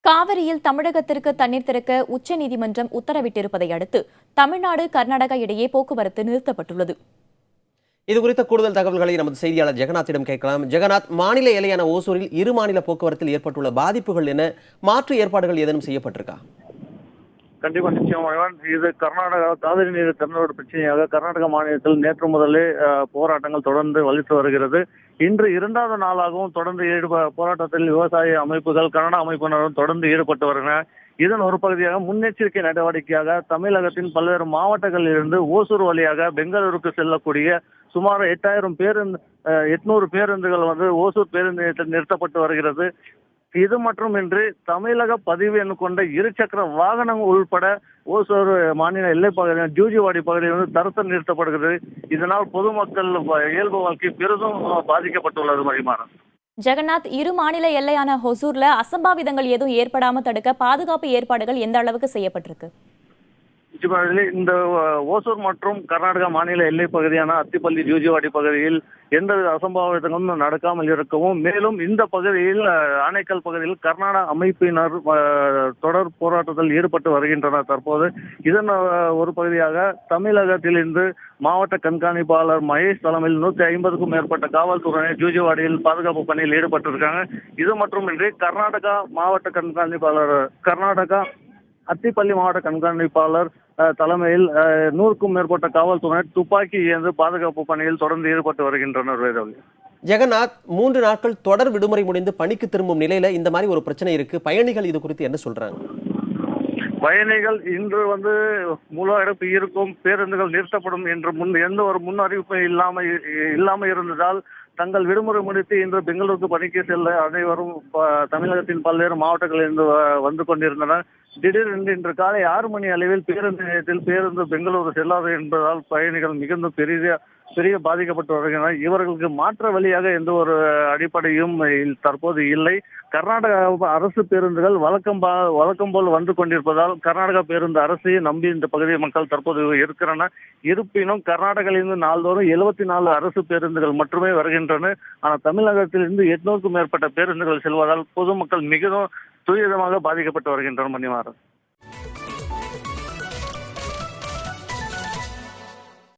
காவிரியில் தமிழகத்திற்கு தண்ணீர் திறக்க உச்சநீதிமன்றம் உத்தரவிட்டிருப்பதை அடுத்து தமிழ்நாடு கர்நாடகா இடையே போக்குவரத்து நிறுத்தப்பட்டுள்ளது. இதுகுறித்த கூடுதல் தகவல்களை நமது செய்தியாளர் ஜெகநாத்திடம் கேட்கலாம். ஜெகநாத், மாநில எல்லையான ஓசூரில் இரு மாநில போக்குவரத்தில் ஏற்பட்டுள்ள பாதிப்புகள் என, மாற்று ஏற்பாடுகள் ஏதேனும் செய்யப்பட்டிருக்கா? கண்டிப்பா, நிச்சயமாக இது கர்நாடகா காவிரி நீர் திறந்தோடு பிரச்சனையாக கர்நாடக மாநிலத்தில் நேற்று முதலே போராட்டங்கள் தொடர்ந்து வலித்து வருகிறது. இன்று இரண்டாவது நாளாகவும் தொடர்ந்து போராட்டத்தில் விவசாய அமைப்புகள், கன்னட அமைப்பினரும் தொடர்ந்து ஈடுபட்டு வருகின்றனர். இதன் ஒரு பகுதியாக முன்னெச்சரிக்கை நடவடிக்கையாக தமிழகத்தின் பல்வேறு மாவட்டங்களில் இருந்து ஓசூர் வழியாக பெங்களூருக்கு செல்லக்கூடிய சுமார் 800 பேருந்துகள் ஓசூர் பேருந்து நிலையத்தில் நிறுத்தப்பட்டு வருகிறது. இது மட்டுமின்றி தமிழக பதிவு எண் கொண்ட இருசக்கர வாகனம் உள்பட ஓசூர் மாநில எல்லை பகுதியில் ஜூஜிவாடி பகுதியில் தடுத்து நிறுத்தப்படுகிறது. இதனால் பொதுமக்கள் இயல்பு வாழ்க்கை பெரிதும் பாதிக்கப்பட்டுள்ளது. மகிமாறன், ஜெகநாத், இரு மாநில எல்லையான ஹொசூர்ல அசம்பாவிதங்கள் எதுவும் ஏற்படாம தடுக்க பாதுகாப்பு ஏற்பாடுகள் எந்த அளவுக்கு செய்யப்பட்டிருக்கு? இந்த ஓசூர் மற்றும் கர்நாடகா மாநில எல்லை பகுதியான அத்திப்பள்ளி ஜூஜிவாடி பகுதியில் எந்த அசம்பாவிதங்களும் நடக்காமல் இருக்கவும், மேலும் இந்த பகுதியில் ஆனைக்கல் பகுதியில் கர்நாடக அமைப்பினர் தொடர் போராட்டத்தில் ஈடுபட்டு வருகின்றனர். தற்போது இதன் ஒரு பகுதியாக தமிழகத்திலிருந்து மாவட்ட கண்காணிப்பாளர் மகேஷ் தலைமையில் 150க்கும் மேற்பட்ட காவல்துறையினர் ஜூஜிவாடியில் பாதுகாப்பு பணியில் ஈடுபட்டிருக்காங்க. இது மட்டுமின்றி கர்நாடகா அத்திப்பள்ளி மாவட்ட கண்காணிப்பாளர் தலைமையில் 100க்கும் மேற்பட்ட காவல்துறையினர் துப்பாக்கி ஏந்து பாதுகாப்பு பணியில் தொடர்ந்து ஈடுபட்டு வருகின்றனர். ஜெகநாத், 3 நாட்கள் தொடர் விடுமுறை முடிந்து பணிக்கு திரும்பும் நிலையில இந்த மாதிரி ஒரு பிரச்சனை இருக்கு. பயணிகள் இது குறித்து என்ன சொல்றாங்க? பயணிகள் இன்று முழு அடைப்பு இருக்கும், பேருந்துகள் நிறுத்தப்படும் என்று எந்த ஒரு முன் அறிவிப்பும் இல்லாம இருந்ததால் தங்கள் விடுமுறை முடித்து இன்று பெங்களூருக்கு பணிக்கு செல்ல அனைவரும் தமிழகத்தின் பல்வேறு மாவட்டங்களில் இருந்து வந்து கொண்டிருந்தனர். திடீரென்று இன்று காலை 6 மணி அளவில் பேருந்து நிலையத்தில் பேருந்து பெங்களூரு செல்லாது என்பதால் பயணிகள் மிகுந்த பெரிய பாதிக்கப்பட்டு வருகின்றனர். இவர்களுக்கு மாற்ற வழியாக எந்த ஒரு அடிப்படையும் தற்போது இல்லை. கர்நாடக அரசு பேருந்துகள் வழக்கம் போல் வந்து கொண்டிருப்பதால் கர்நாடக பேருந்து அரசையை நம்பி இந்த பகுதி மக்கள் தற்போது இருக்கிறனர். இருப்பினும் கர்நாடகாவிலிருந்து நாள்தோறும் 74 அரசு பேருந்துகள் மட்டுமே வருகின்றன. ஆனால் தமிழகத்திலிருந்து 800க்கும் மேற்பட்ட பேருந்துகள் செல்வதால் பொதுமக்கள் மிகவும் துரிதமாக பாதிக்கப்பட்டு வருகின்றனர். மணிமாறன்.